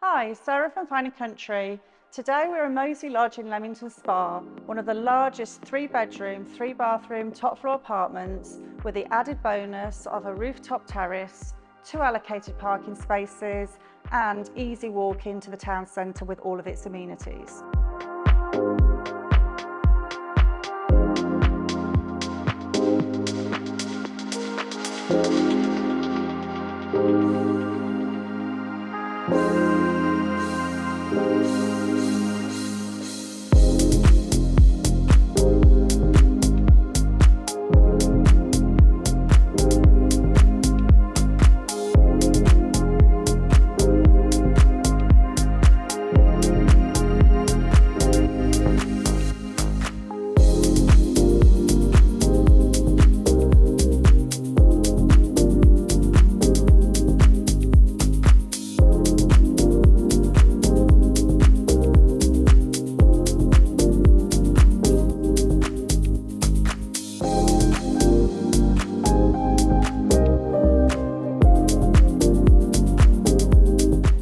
Hi, Sarah from Fine & Country. Today we're in Moseley Lodge in Leamington Spa, one of the largest 3-bedroom, 3-bathroom top floor apartments with the added bonus of a rooftop terrace, 2 allocated parking spaces and easy walk into the town centre with all of its amenities.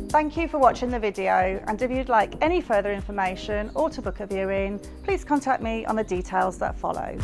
Thank you for watching the video, and if you'd like any further information or to book a viewing, please contact me on the details that follow.